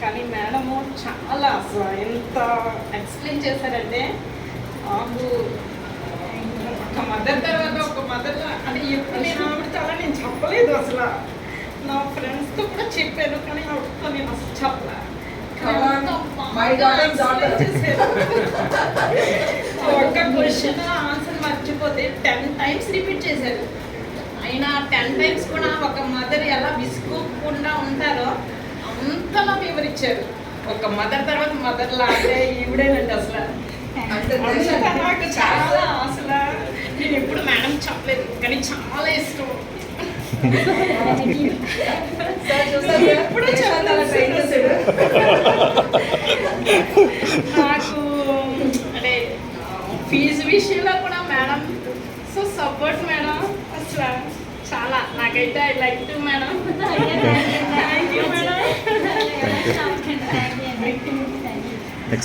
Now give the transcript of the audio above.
కానీ మేడము చాలా అసలు ఎంత ఎక్స్ప్లెయిన్ చేశారంటే నాకు ఒక మదర్ తర్వాత ఒక మదర్ అంటే ఎప్పుడు నేను ఆవిడతో అలా నేను చెప్పలేదు అసలు. నా ఫ్రెండ్స్తో కూడా చెప్పాను కానీ ఆవిడతో నేను అసలు చెప్పలే. ఒక్క క్వశ్చన్ ఆన్సర్ మర్చిపోతే 10 times రిపీట్ చేశారు. అయినా 10 times కూడా ఒక మదర్ ఎలా విసుకోకుండా ఉంటారో అంతలా వివరించారు. ఒక మదర్ తర్వాత మదర్ లాగే ఈవిడేనండి అసలు. నాకు చాలా అసలు నేను ఎప్పుడు మేడం చెప్పలేదు కానీ చాలా ఇష్టం. ఎప్పుడు నాకు అంటే ఫీజు విషయంలో కూడా మేడం సో సపోర్ట్ మేడం అసలు చాలా. నాకైతే I like to madam. Thank you madam.